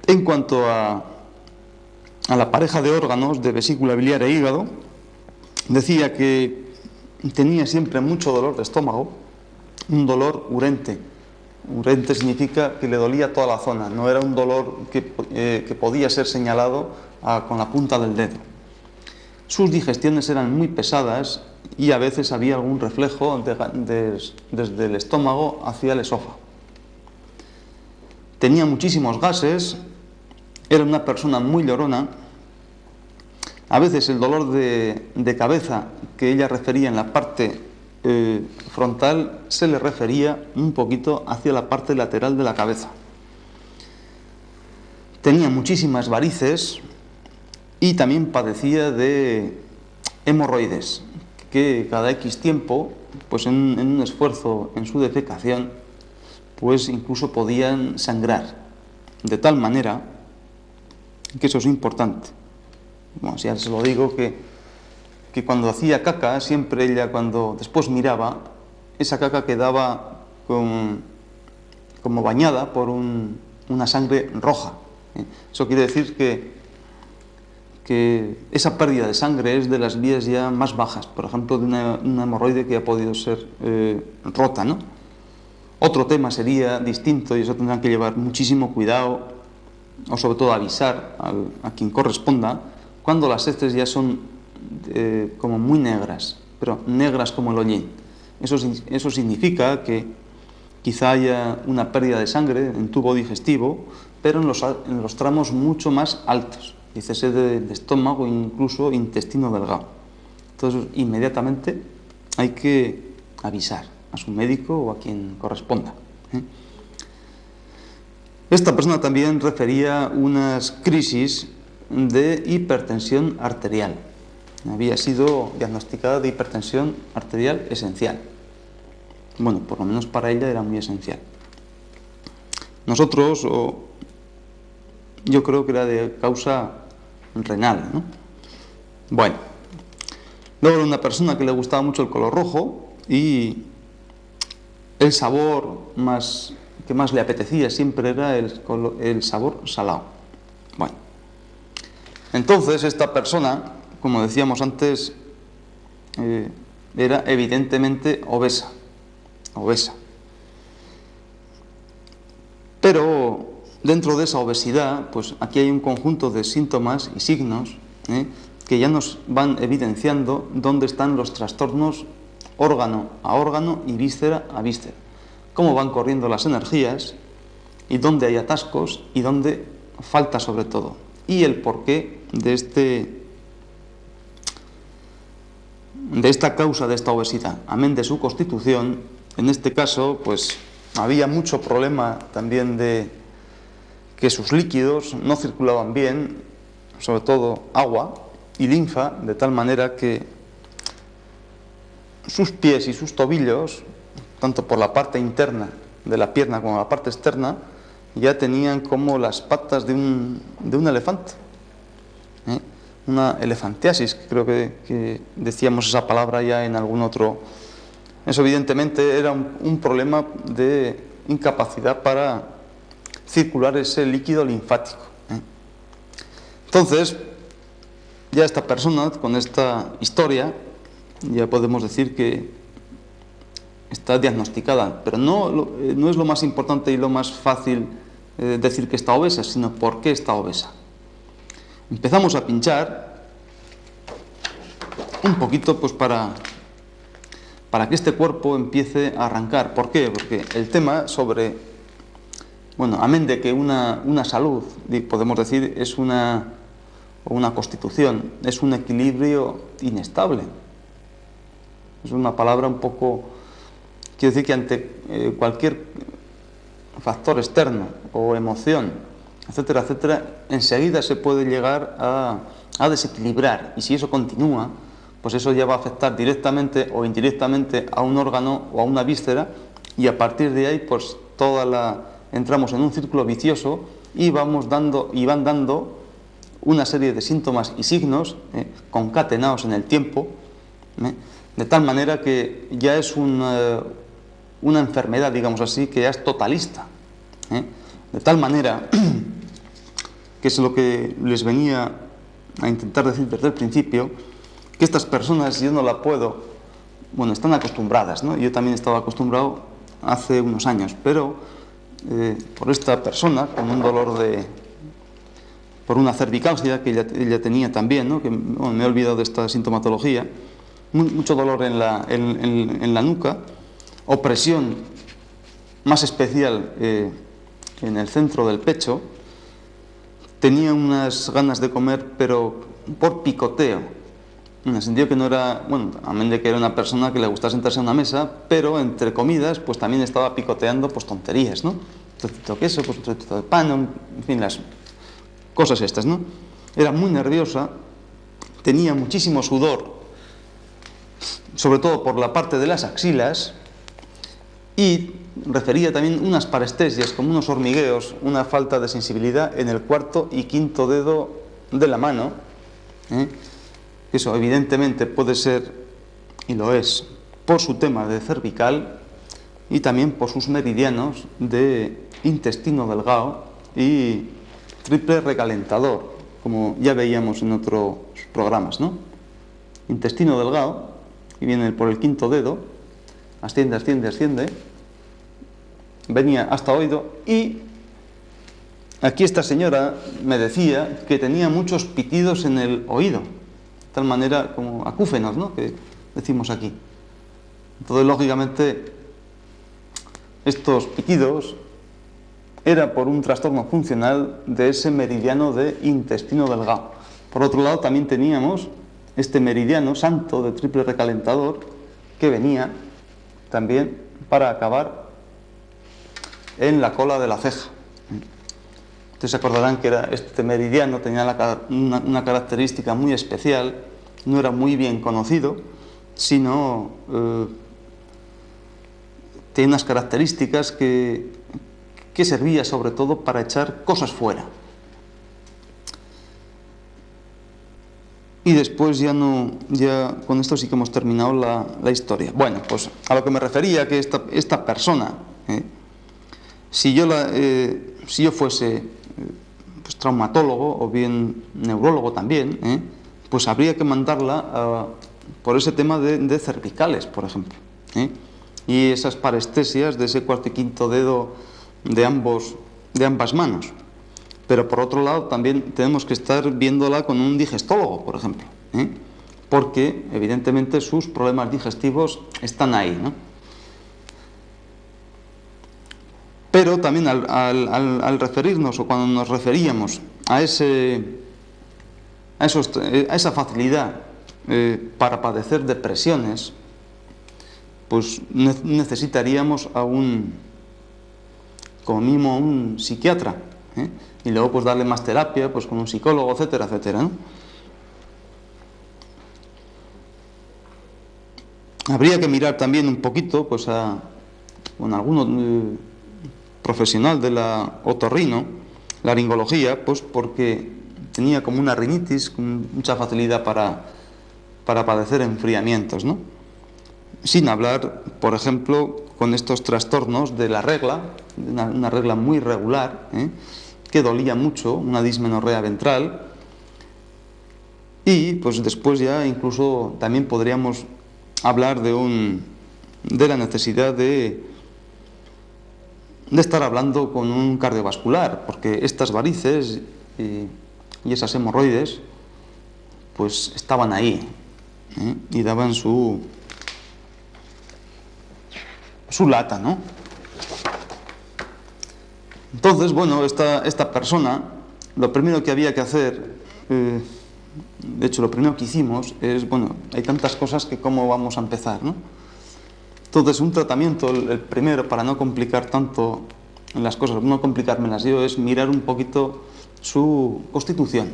En cuanto a la pareja de órganos de vesícula biliar e hígado, decía que tenía siempre mucho dolor de estómago, un dolor urente. Urente significa que le dolía toda la zona, no era un dolor que podía ser señalado con la punta del dedo. Sus digestiones eran muy pesadas y a veces había algún reflejo desde el estómago hacia el esófago. Tenía muchísimos gases, era una persona muy llorona. A veces el dolor de cabeza que ella refería en la parte frontal se le refería un poquito hacia la parte lateral de la cabeza. Tenía muchísimas varices y también padecía de hemorroides, que cada X tiempo, pues en un esfuerzo en su defecación, pues incluso podían sangrar, de tal manera que eso es importante. Bueno, ya se lo digo que cuando hacía caca, siempre ella, cuando después miraba, esa caca quedaba como bañada por una sangre roja. Eso quiere decir que esa pérdida de sangre es de las vías ya más bajas, por ejemplo, de una hemorroide que ha podido ser rota, ¿no? Otro tema sería distinto, y eso tendrán que llevar muchísimo cuidado, o sobre todo avisar a quien corresponda, cuando las heces ya son como muy negras, pero negras como el hollín. Eso significa que quizá haya una pérdida de sangre en tubo digestivo, pero en los tramos mucho más altos, dícese de estómago e incluso intestino delgado. Entonces, inmediatamente hay que avisar a su médico o a quien corresponda. Esta persona también refería unas crisis de hipertensión arterial. Había sido diagnosticada de hipertensión arterial esencial. Bueno, por lo menos para ella era muy esencial. Nosotros, yo creo que era de causa renal, ¿no? Bueno, luego era una persona que le gustaba mucho el color rojo y el sabor que más le apetecía siempre era el sabor salado. Bueno, entonces esta persona, como decíamos antes, era evidentemente obesa. Pero dentro de esa obesidad, pues aquí hay un conjunto de síntomas y signos que ya nos van evidenciando dónde están los trastornos órgano a órgano y víscera a víscera. Cómo van corriendo las energías y dónde hay atascos y dónde falta sobre todo. Y el porqué de esta causa de esta obesidad, amén de su constitución. En este caso, pues había mucho problema también de que sus líquidos no circulaban bien, sobre todo agua y linfa, de tal manera que sus pies y sus tobillos, tanto por la parte interna de la pierna como la parte externa, ya tenían como las patas de un elefante. Una elefantiasis, creo que decíamos esa palabra ya en algún otro. Eso evidentemente era un problema de incapacidad para circular ese líquido linfático. Entonces, ya esta persona, con esta historia, ya podemos decir que está diagnosticada, pero no es lo más importante y lo más fácil decir que está obesa, sino por qué está obesa. Empezamos a pinchar un poquito pues para que este cuerpo empiece a arrancar. ¿Por qué? Porque el tema sobre, bueno, amén de que una salud, podemos decir, es una constitución, es un equilibrio inestable. Es una palabra un poco, quiero decir que ante cualquier factor externo o emoción, etcétera, etcétera, enseguida se puede llegar a desequilibrar, y si eso continúa, pues eso ya va a afectar directamente o indirectamente a un órgano o a una víscera, y a partir de ahí pues entramos en un círculo vicioso y van dando una serie de síntomas y signos concatenados en el tiempo, de tal manera que ya es una enfermedad, digamos así, que ya es totalista, de tal manera que es lo que les venía a intentar decir desde el principio, que estas personas yo no la puedo, bueno, están acostumbradas, ¿no? Yo también estaba acostumbrado hace unos años, pero por esta persona, con un dolor por una cervicalgia que ella tenía también, ¿no? Que, bueno, me he olvidado de esta sintomatología, mucho dolor en la nuca, opresión más especial en el centro del pecho, tenía unas ganas de comer, pero por picoteo, en el sentido que no era, bueno, amén de que era una persona que le gustaba sentarse a una mesa, pero entre comidas, pues también estaba picoteando, pues tonterías, ¿no? Un trocito de queso, pues un trocito de pan, en fin, las cosas estas, ¿no? Era muy nerviosa, tenía muchísimo sudor, sobre todo por la parte de las axilas, y refería también unas parestesias, como unos hormigueos, una falta de sensibilidad en el cuarto y quinto dedo de la mano. Eso evidentemente puede ser, y lo es, por su tema de cervical y también por sus meridianos de intestino delgado y triple recalentador, como ya veíamos en otros programas, ¿no? Intestino delgado, que viene por el quinto dedo, asciende, asciende, asciende, venía hasta oído, y aquí esta señora me decía que tenía muchos pitidos en el oído, de tal manera como acúfenos, ¿no?, que decimos aquí. Entonces, lógicamente, estos pitidos era por un trastorno funcional de ese meridiano de intestino delgado. Por otro lado, también teníamos este meridiano santo de triple recalentador que venía también para acabar en la cola de la ceja. Ustedes se acordarán que este meridiano tenía una característica muy especial, no era muy bien conocido, sino tenía unas características que servía sobre todo para echar cosas fuera. Y después ya con esto sí que hemos terminado la historia. Bueno, pues a lo que me refería, que esta persona, si yo fuese pues, traumatólogo o bien neurólogo también, pues habría que mandarla por ese tema de cervicales, por ejemplo, y esas parestesias de ese cuarto y quinto dedo de ambas manos. Pero por otro lado también tenemos que estar viéndola con un digestólogo, por ejemplo, porque evidentemente sus problemas digestivos están ahí, ¿no? Pero también al referirnos, o cuando nos referíamos a esa facilidad para padecer depresiones, pues necesitaríamos como mínimo a un psiquiatra, y luego pues darle más terapia pues con un psicólogo, etcétera, etcétera, ¿no? Habría que mirar también un poquito pues con algún profesional de la otorrino, laringología, pues porque tenía como una rinitis con mucha facilidad para padecer enfriamientos, ¿no? Sin hablar, por ejemplo, con estos trastornos de la regla, una regla muy regular, que dolía mucho, una dismenorrea ventral, y pues después ya incluso también podríamos hablar de la necesidad de estar hablando con un cardiovascular, porque estas varices y esas hemorroides pues estaban ahí, y daban su lata, ¿no? Entonces, bueno, esta persona, lo primero que había que hacer, de hecho lo primero que hicimos es, bueno, hay tantas cosas que cómo vamos a empezar, ¿no? Entonces, un tratamiento, el primero, para no complicar tanto las cosas, no complicármelas yo, es mirar un poquito su constitución.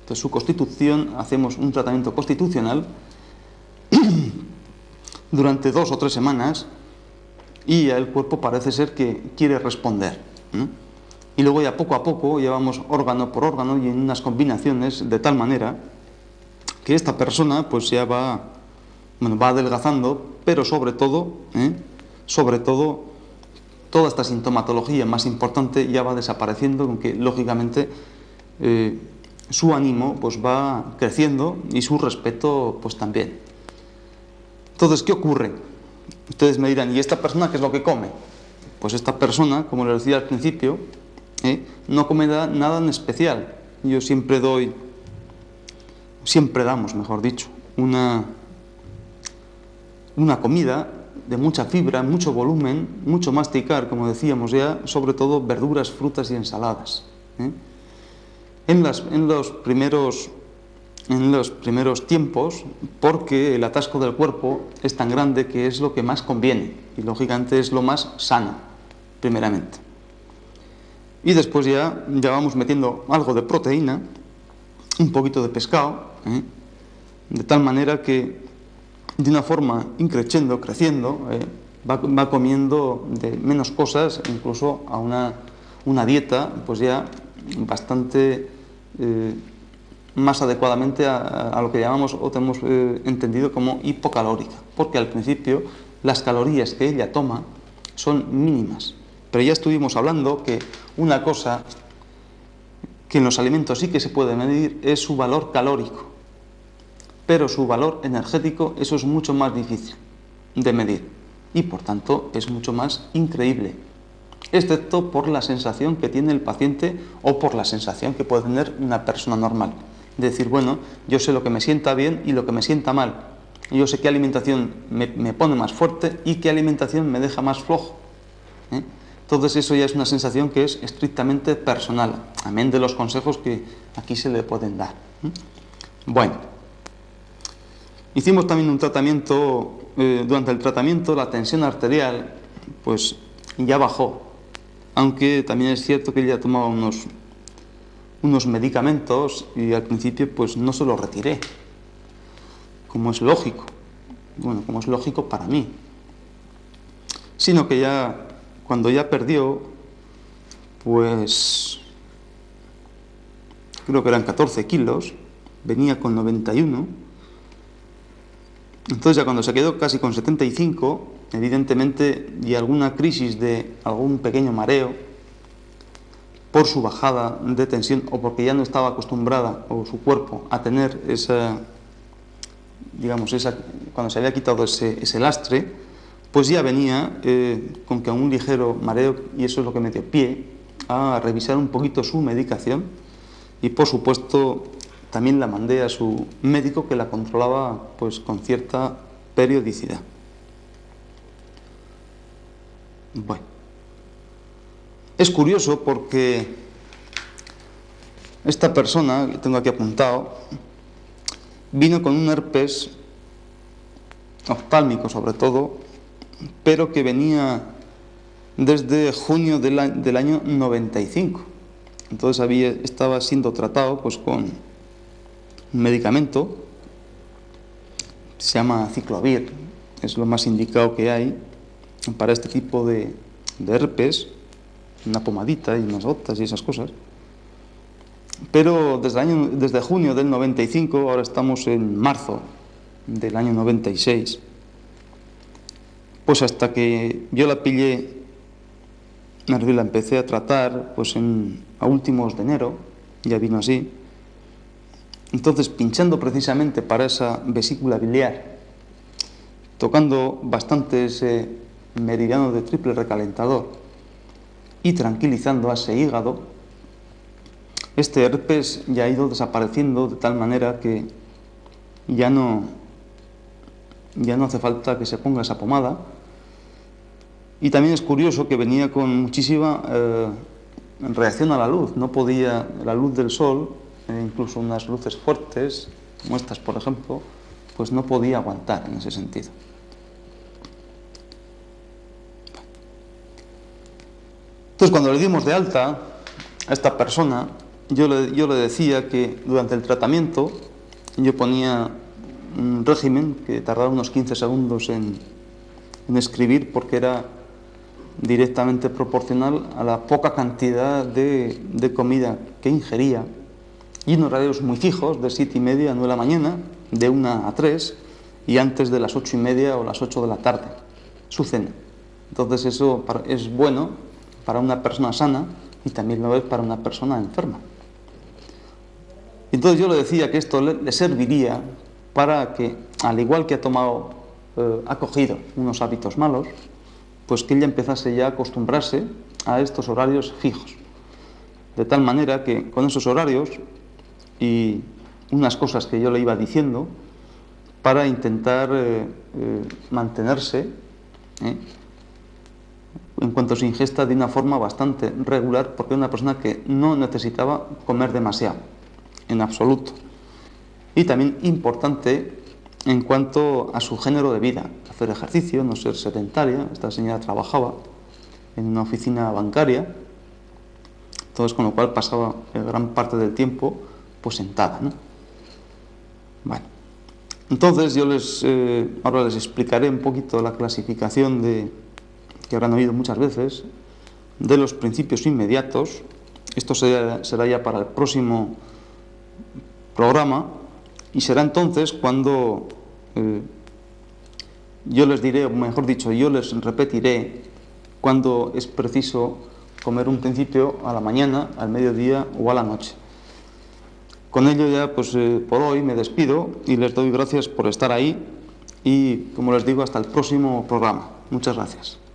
Entonces, su constitución, hacemos un tratamiento constitucional durante 2 o 3 semanas, y el cuerpo parece ser que quiere responder, ¿no? Y luego ya poco a poco llevamos órgano por órgano y en unas combinaciones de tal manera que esta persona pues ya va adelgazando, pero sobre todo toda esta sintomatología más importante ya va desapareciendo, aunque lógicamente su ánimo pues va creciendo y su respeto pues también. Entonces, ¿qué ocurre? Ustedes me dirán, ¿y esta persona qué es lo que come? Pues esta persona, como les decía al principio, no come nada en especial. Yo siempre damos, mejor dicho, una comida de mucha fibra, mucho volumen, mucho masticar, como decíamos ya, sobre todo verduras, frutas y ensaladas. En los primeros tiempos, porque el atasco del cuerpo es tan grande que es lo que más conviene y lógicamente es lo más sano, primeramente. Y después ya vamos metiendo algo de proteína, un poquito de pescado, de tal manera que de una forma increciendo, va comiendo de menos cosas, incluso a una dieta pues ya bastante más adecuadamente a lo que llamamos o tenemos entendido como hipocalórica, porque al principio las calorías que ella toma son mínimas. Pero ya estuvimos hablando que una cosa que en los alimentos sí que se puede medir es su valor calórico, pero su valor energético, eso es mucho más difícil de medir y por tanto es mucho más increíble, excepto por la sensación que tiene el paciente o por la sensación que puede tener una persona normal. De decir, bueno, yo sé lo que me sienta bien y lo que me sienta mal. Yo sé qué alimentación me pone más fuerte y qué alimentación me deja más flojo. Entonces eso ya es una sensación que es estrictamente personal, amén de los consejos que aquí se le pueden dar. Bueno, hicimos también un tratamiento, durante el tratamiento la tensión arterial pues ya bajó, aunque también es cierto que ella tomaba unos medicamentos y al principio pues no se los retiré, como es lógico, como es lógico para mí, sino que ya cuando ya perdió, pues creo que eran 14 kilos, venía con 91, entonces ya cuando se quedó casi con 75, evidentemente, y alguna crisis de algún pequeño mareo, por su bajada de tensión o porque ya no estaba acostumbrada o su cuerpo a tener cuando se había quitado ese lastre, pues ya venía con que un ligero mareo, y eso es lo que me dio pie a revisar un poquito su medicación y por supuesto también la mandé a su médico que la controlaba pues con cierta periodicidad. Bueno, es curioso porque esta persona que tengo aquí apuntado vino con un herpes oftálmico sobre todo, pero que venía desde junio del año 95. Entonces estaba siendo tratado pues con un medicamento, se llama Ciclovir, es lo más indicado que hay para este tipo de herpes, una pomadita y unas gotas y esas cosas. Pero desde junio del 95, ahora estamos en marzo del año 96, pues hasta que yo la pillé, la empecé a tratar pues a últimos de enero, ya vino así. Entonces, pinchando precisamente para esa vesícula biliar, tocando bastante ese meridiano de triple recalentador y tranquilizando a ese hígado, este herpes ya ha ido desapareciendo de tal manera que ya no hace falta que se ponga esa pomada. Y también es curioso que venía con muchísima reacción a la luz. No podía, la luz del sol, incluso unas luces fuertes, como estas por ejemplo, pues no podía aguantar en ese sentido. Entonces cuando le dimos de alta a esta persona, yo le decía que durante el tratamiento yo ponía un régimen que tardaba unos 15 segundos en escribir porque era directamente proporcional a la poca cantidad de comida que ingería y en horarios muy fijos de 7:30 a 9 de la mañana, de 1 a 3 y antes de las 8:30 o las 8 de la tarde, su cena. Entonces eso es bueno para una persona sana y también lo es para una persona enferma. Entonces yo le decía que esto le serviría para que, al igual que ha cogido unos hábitos malos, pues que ella empezase ya a acostumbrarse a estos horarios fijos. De tal manera que con esos horarios y unas cosas que yo le iba diciendo, para intentar mantenerse en cuanto a su ingesta de una forma bastante regular, porque era una persona que no necesitaba comer demasiado, en absoluto. Y también importante en cuanto a su género de vida, hacer ejercicio, no ser sedentaria. Esta señora trabajaba en una oficina bancaria, entonces con lo cual pasaba gran parte del tiempo pues sentada, ¿no? Bueno, entonces yo ahora les explicaré un poquito la clasificación que habrán oído muchas veces, de los principios inmediatos. Esto será ya para el próximo programa, y será entonces cuando yo les diré, o mejor dicho, yo les repetiré cuando es preciso comer un principio a la mañana, al mediodía o a la noche. Con ello ya, pues por hoy me despido y les doy gracias por estar ahí y, como les digo, hasta el próximo programa. Muchas gracias.